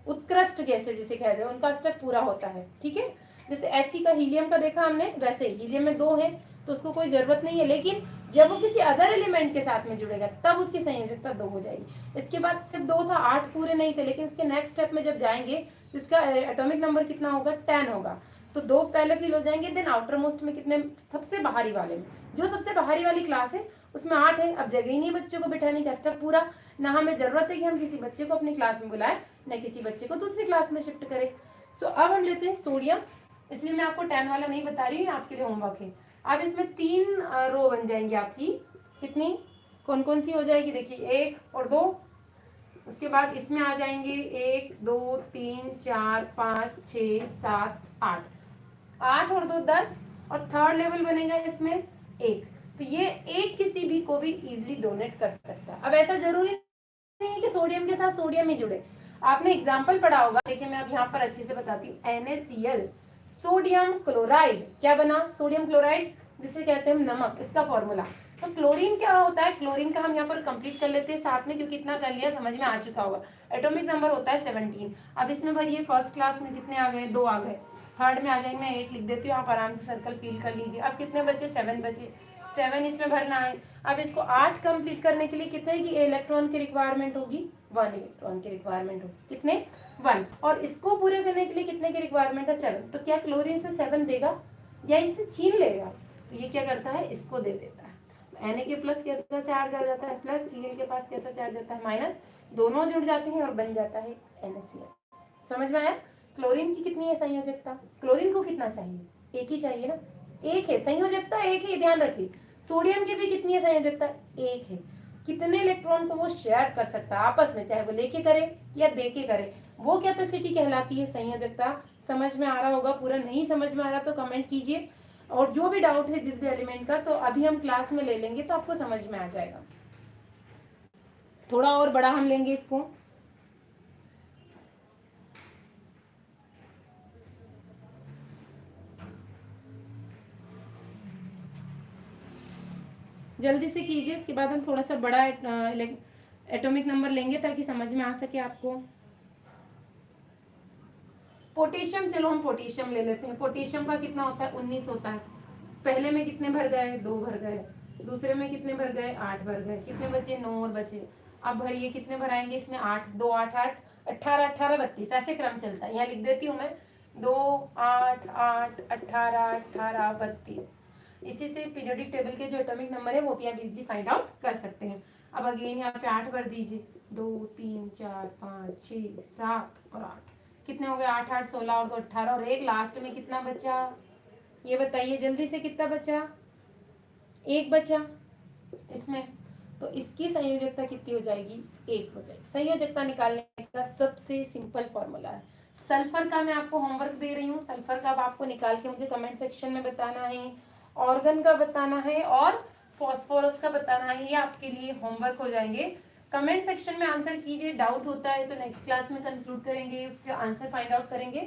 उत्कृष्ट गैसेस जिसे कहते हैं, उनका अष्टक पूरा होता है। ठीक है। जैसे He का, हीलियम का देखा हमने, वैसे हीलियम में 2 है तो उसको कोई जरूरत नहीं है, लेकिन जब वो किसी अदर एलिमेंट के साथ में जुड़ेगा तब उसकी संयोजकता 2 हो जाएगी। इसके बाद सिर्फ 2 था, 8 पूरे नहीं थे, लेकिन इसके नेक्स्ट स्टेप में जब जाएंगे इसका एटॉमिक नंबर कितना होगा? 10 होगा। तो 2 पहले फिल हो जाएंगे, देन आउटर मोस्ट में कितने? सबसे बाहरी वाले में, जो सबसे बाहरी वाली क्लास है उसमें 8 है। अब जगह ही नहीं बच्चों को बिठाने की, अष्टक पूरा। ना हमें जरूरत है कि हम किसी बच्चे को अपनी क्लास में बुलाएं, न किसी बच्चे को दूसरी क्लास में शिफ्ट करें। सो अब हम लेते हैं सोडियम। इसलिए मैं आपको 10 वाला नहीं बता रही हूँ, आपके लिए होमवर्क है। अब इसमें 3 रो बन जाएंगी आपकी। कितनी? कौन कौन सी हो जाएगी? देखिए 1 और 2। उसके बाद इसमें आ जाएंगे 1, 2, 3, 4, 5, 6, 7, 8। 8 और 2 10, और थर्ड लेवल बनेगा इसमें 1। तो ये एक किसी भी को भी इजीली डोनेट कर सकता है। अब ऐसा जरूरी नहीं है कि सोडियम के साथ सोडियम ही जुड़े। आपने एग्जाम्पल पढ़ा होगा, देखिए मैं अब यहाँ पर अच्छे से बताती हूँ। NaCl, सोडियम क्लोराइड क्या बना? सोडियम क्लोराइड जिसे कहते हैं हम नमक, इसका फॉर्मूला। तो क्लोरीन क्या होता है, क्लोरीन का हम यहाँ पर कंप्लीट कर लेते हैं साथ में, क्योंकि इतना कर लिया समझ में आ चुका होगा। एटॉमिक नंबर होता है 17। अब इसमें भरिए, फर्स्ट क्लास में कितने आ गए, 2 आ गए, थर्ड में आ जाएंगे, मैं 8 लिख देती हूँ, आप आराम से सर्कल फिल कर लीजिए। अब कितने बचे, 7 बचे, 7 इसमें भरना है। अब इसको 8 कंप्लीट करने के लिए कितने की इलेक्ट्रॉन की रिक्वायरमेंट होगी, 1 इलेक्ट्रॉन की रिक्वायरमेंट होगी, कितने, 1। और इसको पूरे करने के लिए कितने की रिक्वायरमेंट है, 7। तो क्या क्लोरीन से 7 देगा या इससे छीन लेगा, तो ये क्या करता है, इसको दे देता है। Na के प्लस कैसा चार्ज आ जाता है, प्लस Cl के पास कैसा चार्ज आता है, माइनस, दोनों जुड़ जाते हैं और बन जाता है NaCl। समझ में आया। क्लोरीन की कितनी है संयोजकता, क्लोरीन को कितना चाहिए, एक ही चाहिए ना, एक है संयोजकता, एक ही, ध्यान रखिए। सोडियम की भी कितनी है संयोजकता, एक है। कितने इलेक्ट्रॉन को वो शेयर कर सकता है आपस में, चाहे वो लेके करे या दे के करे, वो कैपेसिटी कहलाती है संयोजकता। समझ में आ रहा होगा, पूरा नहीं समझ में आ रहा तो कमेंट कीजिए। और जो भी डाउट है जिस भी एलिमेंट का, तो अभी हम क्लास में ले लेंगे तो आपको समझ में आ जाएगा। थोड़ा और बड़ा हम लेंगे इसको। जल्दी से कीजिए, उसके बाद हम थोड़ा सा बड़ा एटॉमिक नंबर लेंगे ताकि समझ में आ सके आपको। पोटेशियम, चलो हम पोटेशियम ले लेते हैं। पोटेशियम का कितना होता है, 19 होता है। पहले में कितने भर गए, 2 भर गए। दूसरे में कितने भर गए, 8 भर गए। कितने बचे, 9 और बचे। अब भरिए, कितने भराएंगे इसमें, 8, 2 8 8, 18 18 32, ऐसे क्रम चलता है। यहाँ लिख देती हूँ मैं, 2 8 8 18 18 32। इसी से पीरियोडिक टेबल के जो एटॉमिक नंबर है वो भी आप इजीली फाइंड आउट कर सकते हैं। अब अगेन यहाँ पे 8 भर दीजिए, 2 3 4 5 6 7 और 8। कितने हो गए, 8 8 16 और 2 18, और एक लास्ट में कितना बचा, ये बताइए जल्दी से, कितना बचा, एक बचा इसमें। तो इसकी संयोजकता कितनी हो जाएगी, 1 हो जाएगी। संयोजकता निकालने का सबसे सिंपल फॉर्मूला है। सल्फर का मैं आपको होमवर्क दे रही हूँ, सल्फर का अब आपको निकाल के मुझे कमेंट सेक्शन में बताना है। ऑर्गन का बताना है और फॉस्फोरस का बताना है, ये आपके लिए होमवर्क हो जाएंगे। कमेंट सेक्शन में आंसर कीजिए, डाउट होता है तो नेक्स्ट क्लास में कंक्लूड करेंगे, उसके आंसर फाइंड आउट करेंगे।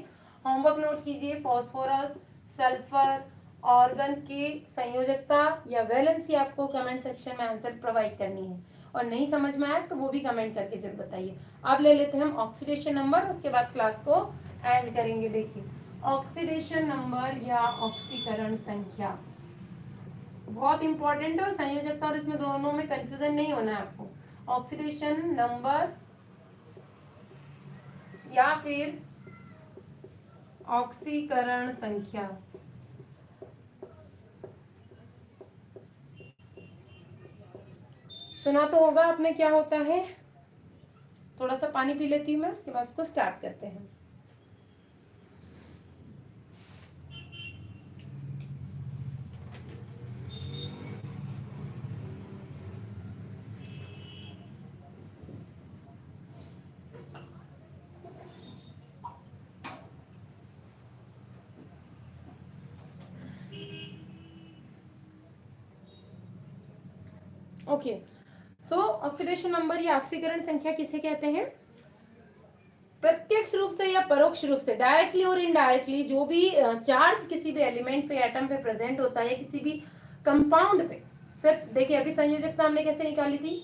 होमवर्क नोट कीजिए, फॉस्फोरस, सल्फर, ऑर्गन की संयोजकता या वैलेंसी आपको कमेंट सेक्शन में आंसर प्रोवाइड करनी है। और नहीं समझ में आया तो वो भी कमेंट करके जरूर बताइए। अब ले लेते हैं हम ऑक्सीडेशन नंबर, उसके बाद क्लास को एंड करेंगे। देखिए, ऑक्सीडेशन नंबर या ऑक्सीकरण संख्या बहुत इंपॉर्टेंट है, और संयोजकता और इसमें दोनों में कंफ्यूजन नहीं होना है आपको। ऑक्सीडेशन नंबर या फिर ऑक्सीकरण संख्या, सुना तो होगा आपने क्या होता है। थोड़ा सा पानी पी लेती हूँ मैं, उसके बाद इसको स्टार्ट करते हैं। ओके, सो ऑक्सीडेशन नंबर या ऑक्सीकरण संख्या किसे कहते हैं, प्रत्यक्ष रूप से या परोक्ष रूप से, डायरेक्टली और इनडायरेक्टली, जो भी चार्ज किसी भी एलिमेंट पे, एटम पे प्रेजेंट होता है, किसी भी कंपाउंड पे। सिर्फ देखिए, अभी संयोजकता हमने कैसे निकाली थी,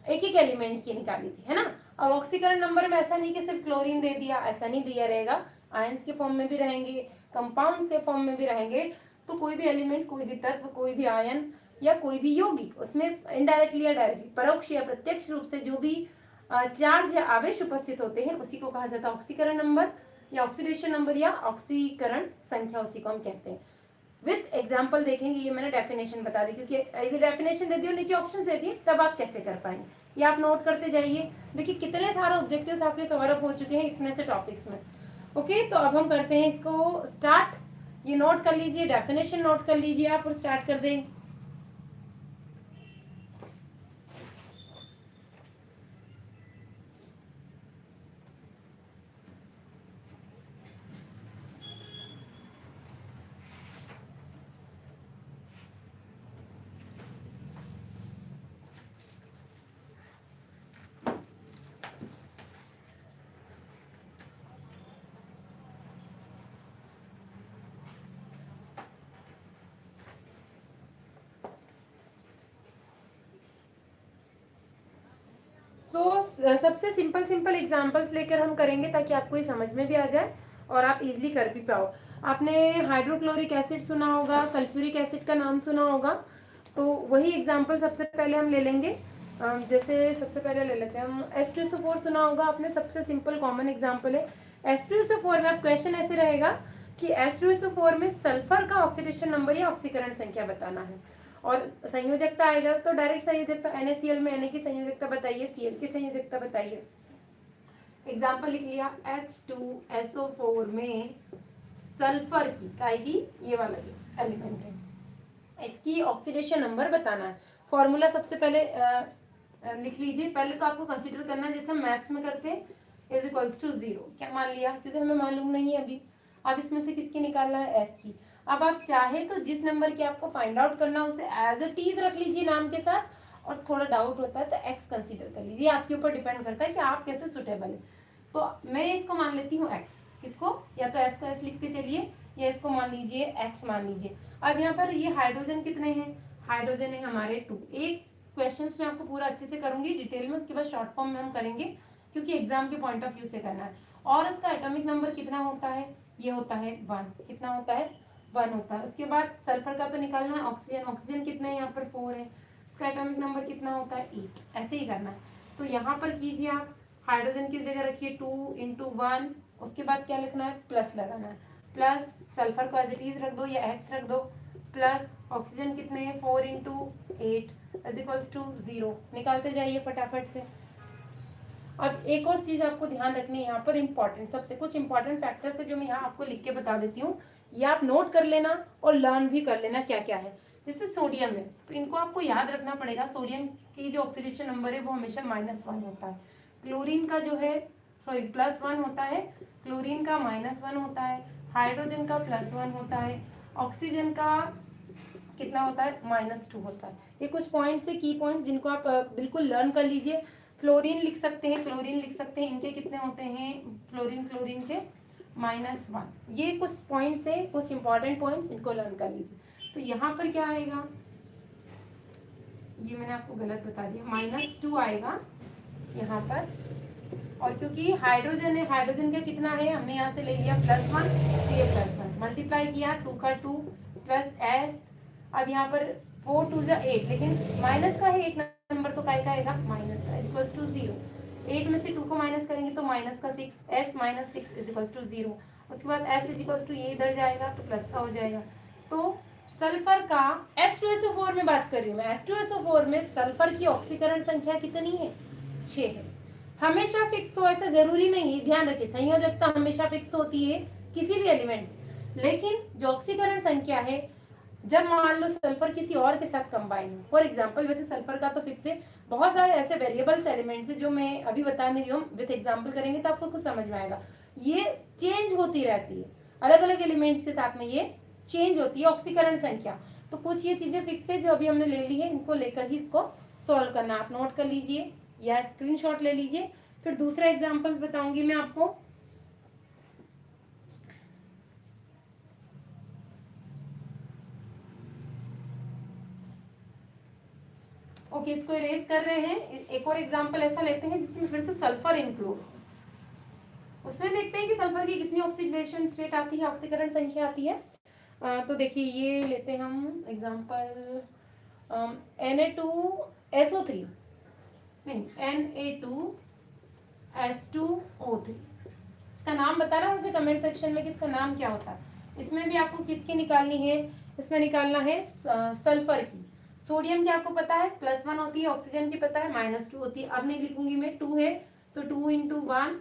एक एक एलिमेंट की निकाली थी, है ना। अब ऑक्सीकरण नंबर में ऐसा नहीं कि सिर्फ क्लोरीन दे दिया, ऐसा नहीं दिया रहेगा। आयंस के फॉर्म में भी रहेंगे, कंपाउंड्स के फॉर्म में भी रहेंगे। तो कोई भी एलिमेंट, कोई भी तत्व, कोई भी आयन या कोई भी यौगिक, उसमें इनडायरेक्टली या डायरेक्टली, परोक्ष या प्रत्यक्ष रूप से जो भी चार्ज या आवेश उपस्थित होते हैं, उसी को कहा जाता है ऑक्सीकरण नंबर या ऑक्सीडेशन नंबर या ऑक्सीकरण संख्या, उसी को हम कहते हैं। विद एग्जाम्पल देखेंगे, ये मैंने डेफिनेशन बता दी, क्योंकि यदि डेफिनेशन दे दी और नीचे ऑप्शन दे दिए तब आप कैसे कर पाएंगे, ये आप नोट करते जाइए। देखिए कितने सारे ऑब्जेक्टिव्स आपके कवर अप हो चुके हैं इतने से टॉपिक्स में। ओके, तो अब हम करते हैं इसको स्टार्ट। ये नोट कर लीजिए, डेफिनेशन नोट कर लीजिए आप और स्टार्ट कर दें। सबसे सिंपल एग्जांपल्स लेकर हम करेंगे ताकि आपको ये समझ में भी आ जाए और आप इजीली कर भी पाओ। आपने हाइड्रोक्लोरिक एसिड सुना होगा, सल्फ्यूरिक एसिड का नाम सुना होगा, तो वही एग्जांपल सबसे पहले हम ले लेंगे। जैसे सबसे पहले ले लेते हैं हम H2SO4 सुना होगा आपने, सबसे सिंपल कॉमन एग्जांपल है। H2SO4 में अब क्वेश्चन ऐसे रहेगा कि H2SO4 में सल्फर का ऑक्सीडेशन नंबर या ऑक्सीकरण संख्या बताना है, और संयोजकता आएगा तो डायरेक्ट संयोजकता NaCl में Na की संयोजकता बताइए, Cl की संयोजकता बताइए। एग्जाम्पल लिख लिया, H2SO4 में सल्फर की आएगी, ये वाला एलिमेंट है, इसकी ऑक्सीडेशन नंबर बताना है। फॉर्मूला सबसे पहले लिख लीजिए। पहले तो आपको कंसीडर करना है जैसे हम मैथ्स में करते हैं, इज इक्वल्स टू 0। क्या मान लिया, क्योंकि हमें मालूम नहीं है अभी। अब इसमें से किसकी निकालना है, एस की। अब आप चाहे तो जिस नंबर की आपको फाइंड आउट करना है उसे एज इट इज रख लीजिए नाम के साथ, और थोड़ा डाउट होता है तो एक्स कंसीडर कर लीजिए। आपके ऊपर डिपेंड करता है कि आप कैसे सुटेबल है। तो मैं इसको मान लेती हूँ एक्स, किसको, या तो एस को एस लिखते चलिए, या इसको मान लीजिए एक्स मान लीजिए। अब यहाँ पर ये हाइड्रोजन कितने हैं, हाइड्रोजन है हमारे 2। एक क्वेश्चंस में आपको पूरा अच्छे से करूंगी डिटेल में, उसके बाद शॉर्ट फॉर्म में हम करेंगे क्योंकि एग्जाम के पॉइंट ऑफ व्यू से करना है। और इसका एटॉमिक नंबर कितना होता है, ये होता है 1। कितना होता है, 1 होता है। उसके बाद सल्फर का तो निकालना है, ऑक्सीजन, ऑक्सीजन कितने हैं यहाँ पर 4 है, इसका एटॉमिक नंबर कितना होता है 8। ऐसे ही करना है। तो यहाँ पर कीजिए आप, हाइड्रोजन की जगह रखिए 2 × 1, उसके बाद क्या लिखना है, प्लस लगाना है, प्लस सल्फर को एज इट इज रख दो या एक्स रख दो, प्लस ऑक्सीजन कितने हैं 4 × 8 इज इक्वल्स टू 0। निकालते जाइए फटाफट से। अब एक और चीज आपको ध्यान रखनी है यहाँ पर, इंपॉर्टेंट, सबसे कुछ इंपॉर्टेंट फैक्टर्स है जो मैं यहाँ आपको लिख के बता देती हूँ, ये आप नोट कर लेना और लर्न भी कर लेना क्या क्या है। जैसे सोडियम है तो इनको आपको याद रखना पड़ेगा, सोडियम की जो ऑक्सीडेशन नंबर है वो हमेशा -1 होता है। क्लोरीन का जो है +1 होता है, क्लोरीन का -1 होता है, हाइड्रोजन का +1 होता है, ऑक्सीजन का कितना होता है, -2 होता है। ये कुछ पॉइंट्स है, की पॉइंट्स, जिनको आप बिल्कुल लर्न कर लीजिए। फ्लोरीन लिख सकते हैं, क्लोरीन लिख सकते हैं, इनके कितने होते हैं, क्लोरीन के -1। ये कुछ पॉइंट्स है, कुछ इंपॉर्टेंट पॉइंट्स, इनको लर्न कर लीजिए। तो यहाँ पर क्या आएगा, ये मैंने आपको गलत बता दिया, -2 आएगा यहाँ पर। और क्योंकि हाइड्रोजन है, हाइड्रोजन का कितना है, हमने यहाँ से ले लिया +1, तो ये +1 मल्टीप्लाई किया 2 का 2 प्लस एस। अब यहाँ पर 4 2 जा 8, लेकिन माइनस का है एक नंबर, तो काय का आएगा, माइनस का, इक्वल्स टू 0। 8 में से 2 को माइनस करेंगे तो माइनस का 6, s -6 इज इक्वल्स टू 0। उसके बाद s इज इक्वल्स टू ये इधर जाएगा तो प्लस का हो जाएगा। तो सल्फर का H2SO4 में बात कर रही हूँ मैं, H2SO4 में सल्फर की ऑक्सीकरण संख्या कितनी है, 6 है। हमेशा फिक्स हो ऐसा जरूरी नहीं है, ध्यान रखिए, संयोजकता हमेशा फिक्स होती है किसी भी एलिमेंट, लेकिन जो ऑक्सीकरण संख्या है, जब मान लो सल्फर किसी और के साथ कंबाइन हो, फॉर एग्जांपल, वैसे सल्फर का तो फिक्स है, बहुत सारे ऐसे वेरिएबल्स एलिमेंट्स है जो मैं अभी बता नहीं रही हूँ, विद एग्जांपल करेंगे तो आपको कुछ समझ में आएगा। ये चेंज होती रहती है, अलग अलग एलिमेंट्स के साथ में ये चेंज होती है ऑक्सीकरण संख्या। तो कुछ ये चीजें फिक्स है जो अभी हमने ले ली है, इनको लेकर ही इसको सॉल्व करना। आप नोट कर लीजिए या स्क्रीनशॉट ले लीजिए, फिर दूसरा एग्जांपल्स बताऊंगी मैं आपको। ओके, इसको इरेज कर रहे हैं। एक और एग्जांपल ऐसा लेते हैं जिसमें फिर से सल्फर इंक्लूड, उसमें देखते हैं कि सल्फर की कितनी ऑक्सीडेशन स्टेट आती है, ऑक्सीकरण संख्या आती है। तो देखिए ये लेते हैं हम एग्जांपल, Na2SO3, नहीं Na2S2O3। इसका नाम बताना मुझे कमेंट सेक्शन में कि इसका नाम क्या होता है। इसमें भी आपको किसकी निकालनी है, इसमें निकालना है सल्फर की। सोडियम की आपको पता है +1 होती है, ऑक्सीजन की पता है -2 होती है। अब नहीं लिखूंगी मैं, 2 है तो 2 × 1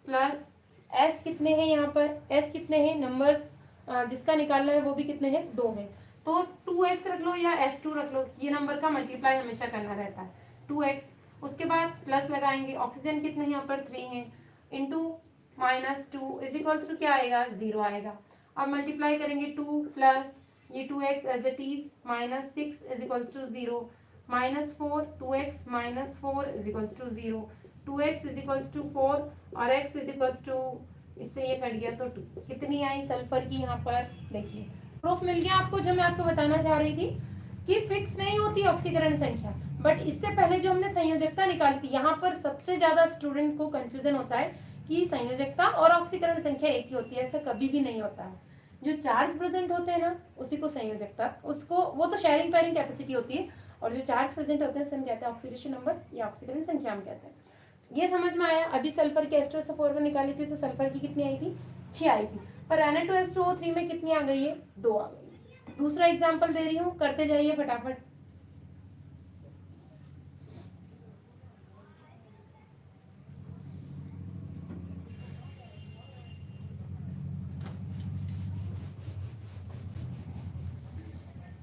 प्लस एस कितने हैं यहाँ पर, एस कितने हैं नंबर्स, जिसका निकालना है वो भी कितने हैं, 2 है, तो 2x रख लो या S2 रख लो, ये नंबर का मल्टीप्लाई हमेशा करना रहता है, 2x। उसके बाद प्लस लगाएंगे, ऑक्सीजन कितने हैं यहाँ पर 3 है, इंटू -2 इज इक्वल्स टू क्या आएगा, 0 आएगा। अब मल्टीप्लाई करेंगे 2 प्लस ये 2x as it is -6 is equals to 0, -4 2x -4 is equals to 0, 2x is equals to 4 और x इज इक्वल्स टू, इससे ये कट गया तो 2। कितनी आई सल्फर की यहाँ पर, देखिए प्रूफ मिल गया आपको जो मैं आपको बताना चाह रही थी कि फिक्स नहीं होती ऑक्सीकरण संख्या, बट इससे पहले जो हमने संयोजकता निकाली थी, यहाँ पर सबसे ज्यादा स्टूडेंट को कंफ्यूजन होता है कि संयोजकता और ऑक्सीकरण संख्या एक ही होती है। ऐसा कभी भी नहीं होता है। जो चार्ज प्रेजेंट होते हैं ना, उसी को संयोजकता, उसको वो तो शेयरिंग पेयरिंग कैपेसिटी होती है, और जो चार्ज प्रेजेंट होते हैं उसे हम कहते हैं ऑक्सीडेशन नंबर या ऑक्सीकरण संख्या हम कहते हैं। ये समझ में आया। अभी सल्फर की H2SO4 में निकाली थी तो सल्फर की कितनी आई थी, 6 आई थी, पर Na2SO3 में कितनी आ गई है, 2 आ गई। दूसरा एग्जाम्पल दे रही हूँ, करते जाइए फटाफट।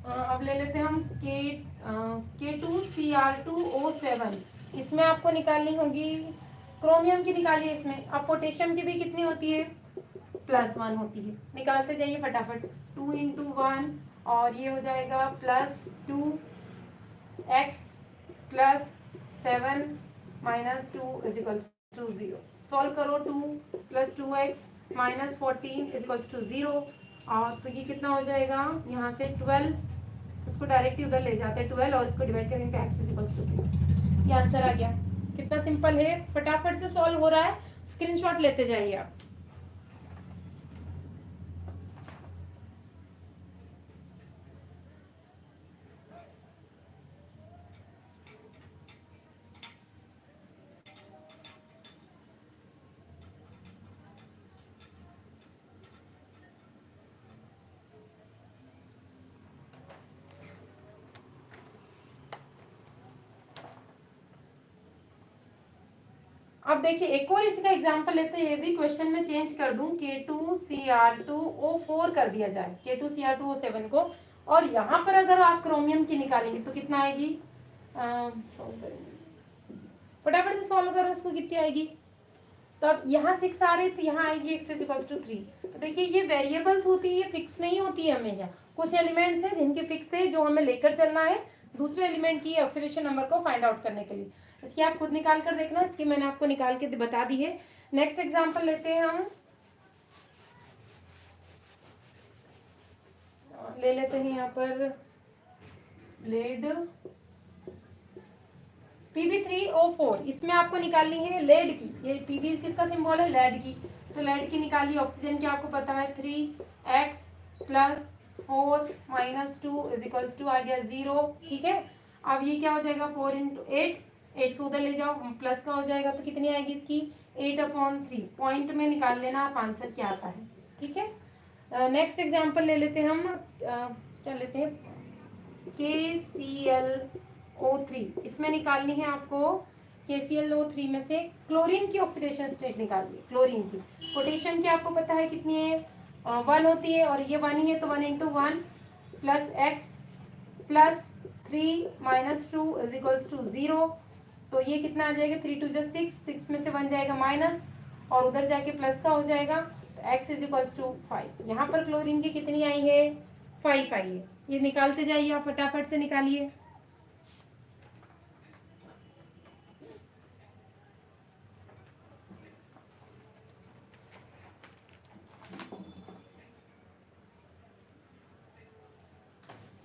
अब ले लेते हैं हम K2Cr2O7। इसमें आपको निकालनी होगी, क्रोमियम की निकालिए इसमें। अब पोटेशियम की भी कितनी होती है, +1 होती है। निकालते जाइए फटाफट। 2 × 1 और ये हो जाएगा +2x +7 -2 = 0। सॉल्व करो। 2 + 2x -14 = 0। और तो ये कितना हो जाएगा, यहाँ से 12, उसको डायरेक्टली उधर ले जाते हैं 12 और इसको डिवाइड करेंगे x = 6। ये आंसर आ गया। कितना सिंपल है, फटाफट से सॉल्व हो रहा है। स्क्रीनशॉट लेते जाइए आप। अब देखिए एक और इसी का एग्जांपल लेते हैं। ये भी क्वेश्चन में चेंज कर दूं, K2Cr2O4 कर दिया जाए K2Cr2O7 को, और यहाँ पर अगर आप क्रोमियम की निकालेंगे तो कितना आएगी, फटाफट से सॉल्व करो उसको, कितनी आएगी। तब यहाँ 6 आ रही तो यहाँ आएगी x = 3। तो देखिए ये वेरिएबल्स होती है, फिक्स नहीं होती है हमेशा। कुछ एलिमेंट्स हैं जिनके फिक्स है, जो हमें लेकर चलना है दूसरे एलिमेंट की ऑक्सीडेशन नंबर को फाइंड आउट करने के लिए। इसकी आप खुद निकाल कर देखना, इसकी मैंने आपको निकाल के बता दी है। नेक्स्ट एग्जाम्पल लेते हैं हम, ले लेते हैं यहाँ पर लेड Pb3O4। इसमें आपको निकालनी है लेड की। ये Pb किसका सिंबल है, लेड की। तो लेड की निकाली, ऑक्सीजन की आपको पता है 3x + 4 - 2 = आ गया 0। ठीक है, अब ये क्या हो जाएगा, 4 × 8, 8 को उधर ले जाओ, प्लस का हो जाएगा तो कितनी आएगी इसकी, 8/3। पॉइंट में निकाल लेना आप आंसर क्या आता है। ठीक है, नेक्स्ट एग्जाम्पल ले लेते हैं हम, क्या लेते हैं, KClO3। इसमें निकालनी है आपको KClO3 में से क्लोरीन की ऑक्सीडेशन स्टेट निकालनी है, क्लोरीन की। पोटेशियम की आपको पता है कितनी है, 1 होती है, और ये 1 ही है, तो 1 × 1 +x +3 - 2 = 0। तो ये कितना आ जाएगा, 3 × 2 = 6, 6 में से 1 जाएगा माइनस, और उधर जाके प्लस का हो जाएगा, तो x = 5। यहाँ पर क्लोरीन की कितनी आई है, 5 आई है। ये निकालते जाइए आप, फटाफट से निकालिए।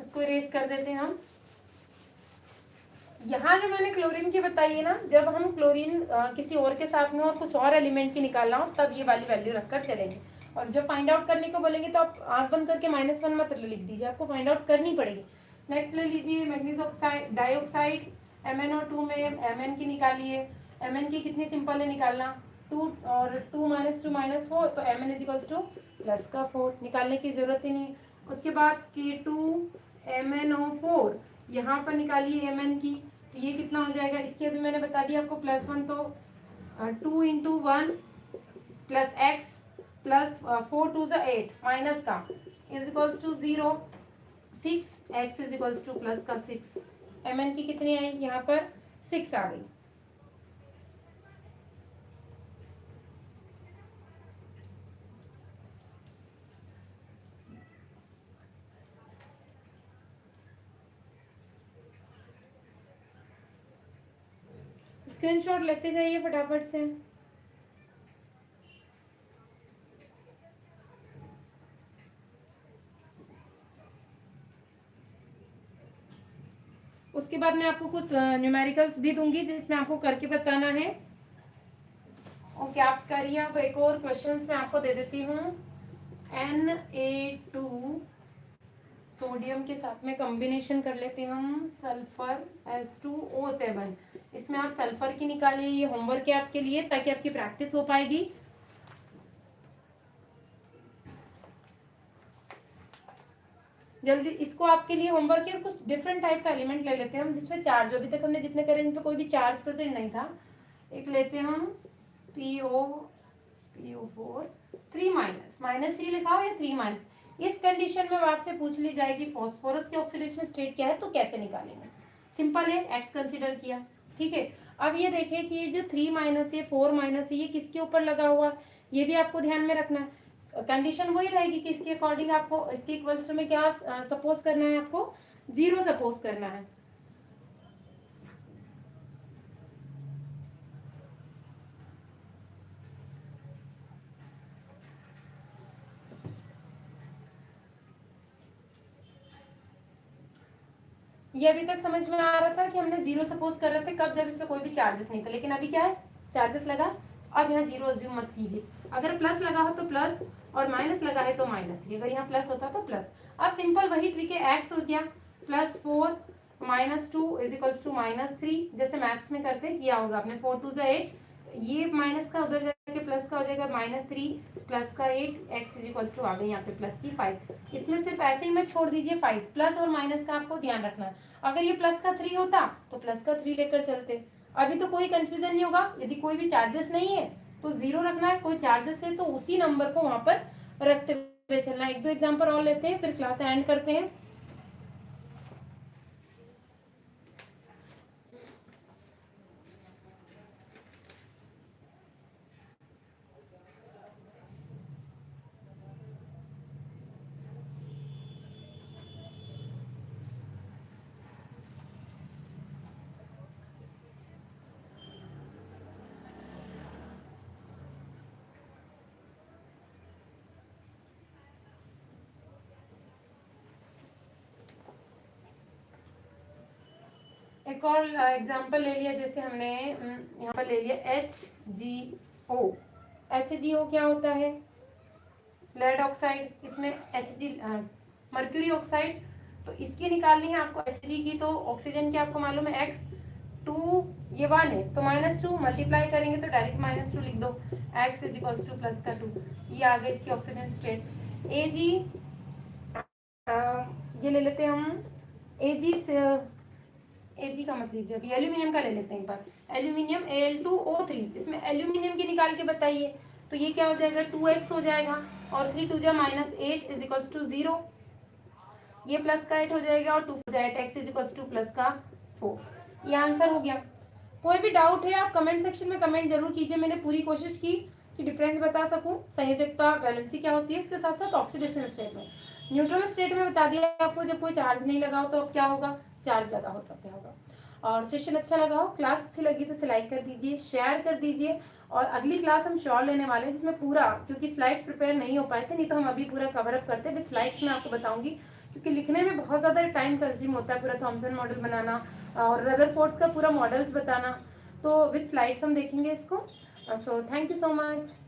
इसको इरेज कर देते हैं हम। यहाँ जो मैंने क्लोरीन की बताई है ना, जब हम क्लोरीन किसी और के साथ में और कुछ और एलिमेंट की निकालना हो तब ये वाली वैल्यू रखकर चलेंगे। और जब फाइंड आउट करने को बोलेंगे तो आप आंख बंद करके -1 मत लिख दीजिए, आपको फाइंड आउट करनी पड़ेगी। नेक्स्ट ले लीजिए मैग्नीज ऑक्साइड डाइऑक्साइड, MnO2 में Mn की निकालिए। Mn की कितनी सिंपल है निकालना, 2 और 2 - 2 - 4, तो Mn = +4। निकालने की जरूरत ही नहीं। उसके बाद K2MnO4, यहाँ पर निकालिए Mn की, तो ये कितना हो जाएगा, इसकी अभी मैंने बता दिया आपको +1, तो 2 × 1 +x +4 2 = 8 माइनस का = 0, 6x = प्लस का 6। Mn की कितनी आई, यहाँ पर 6 आ गई। स्क्रीनशॉट लेते जाइए फटाफट से। उसके बाद मैं आपको कुछ न्यूमेरिकल्स भी दूंगी जिसमें आपको करके बताना है। ओके, आप करिए। अब एक और क्वेश्चन मैं आपको दे देती हूँ। Na2 सोडियम के साथ में कॉम्बिनेशन कर लेते हैं हम, सल्फर H2O7। इसमें आप सल्फर की निकालिए, ये होमवर्क है आपके लिए ताकि आपकी प्रैक्टिस हो पाएगी। जल्दी, इसको आपके लिए होमवर्क है। कुछ डिफरेंट टाइप का एलिमेंट ले लेते हैं हम जिसमें चार्ज, अभी तक हमने जितने करे इन पे कोई भी चार्ज प्रेजेंट नहीं था। एक लेते हैं हम PO4 3 माइनस, -3 लिखा हो या 3 माइनस। इस कंडीशन में आपसे पूछ ली जाएगी फॉस्फोरस के ऑक्सीडेशन स्टेट क्या है, तो कैसे निकालेंगे। सिंपल है, एक्स कंसीडर किया, ठीक है। अब ये देखिए कि ये जो 3 माइनस है, 4 माइनस है, ये किसके ऊपर लगा हुआ है, ये भी आपको ध्यान में रखना है। कंडीशन वही रहेगी कि इसके अकॉर्डिंग आपको इसके इक्वल्स में क्या सपोज करना है, आपको 0 सपोज करना है। ये अभी तक समझ में आ रहा था कि हमने 0 सपोज कर रहे थे कब, जब इसमें कोई भी चार्जेस नहीं थे। लेकिन अभी क्या है, चार्जेस लगा। अब यहाँ 0 अज्यूम मत कीजिए। अगर प्लस लगा हो तो प्लस और माइनस लगा है तो माइनस। अगर यहाँ प्लस होता तो प्लस। अब सिंपल वही ट्रिक है, एक्स हो गया +4 -2 इज इक्वल्स टू -3। जैसे मैथ्स में करते किया होगा आपने, 4 2 8, ये माइनस का उधर जाके प्लस का हो जाएगा -3 प्लस का 8, एक्स इज इक्वल्स टू आ गई यहाँ पे प्लस की 5। इसमें सिर्फ ऐसे ही मत छोड़ दीजिए 5, प्लस और माइनस का आपको ध्यान रखना है। अगर ये प्लस का 3 होता तो प्लस का 3 लेकर चलते। अभी तो कोई कंफ्यूजन नहीं होगा। यदि कोई भी चार्जेस नहीं है तो 0 रखना है, कोई चार्जेस है तो उसी नंबर को वहां पर रखते हुए चलना है। 1-2 एग्जाम्पल और लेते हैं, फिर क्लास एंड करते हैं। एक और एग्जाम्पल ले लिया, जैसे हमने यहाँ पर ले लिया HgO। HgO क्या होता है, लेड ऑक्साइड। इसमें Hg मर्क्यूरी ऑक्साइड। तो इसकी निकालनी है आपको Hg की। तो ऑक्सीजन की आपको मालूम है x2, ये 1 है तो -2 मल्टीप्लाई करेंगे तो डायरेक्ट -2 लिख दो, x is equals two plus का 2। ये आ गया इसकी ऑक्सीजन स्टेट। Ag ये ले लेते हैं हम, Ag का मत लीजिए, अभी एल्यूमिनियम का ले लेते हैं एक बार। एल्यूमिनियम Al2O3, इसमें एल्यूमिनियम की निकाल के बताइए। तो ये क्या हो जाएगा, 2x हो जाएगा और 3 2 -8 इज इक्वल्स टू 0। ये प्लस का 8 हो जाएगा और 2 हो जाएगा, x is equals two plus का 4। ये आंसर हो गया। कोई भी डाउट है आप कमेंट सेक्शन में कमेंट जरूर कीजिए। मैंने पूरी कोशिश की कि डिफरेंस बता सकूं, संयोजकता वैलेंसी क्या होती है, इसके साथ साथ ऑक्सीडेशन स्टेट में। न्यूट्रल स्टेट में बता दिया आपको, जब कोई चार्ज नहीं लगा हो तो अब क्या होगा, चार्ज लगा हो तब क्या होगा। और सेशन अच्छा लगा हो, क्लास अच्छी लगी तो इसे लाइक कर दीजिए, शेयर कर दीजिए। और अगली क्लास हम श्योर लेने वाले हैं जिसमें पूरा, क्योंकि स्लाइड्स प्रिपेयर नहीं हो पाए थे, नहीं तो हम अभी पूरा कवर अप करते। विद स्लाइड्स में आपको बताऊंगी, क्योंकि लिखने में बहुत ज़्यादा टाइम कंज्यूम होता है, पूरा थॉमसन मॉडल बनाना और रदरफोर्ड्स का पूरा मॉडल्स बताना। तो विद स्लाइड्स हम देखेंगे इसको। So thank you so much.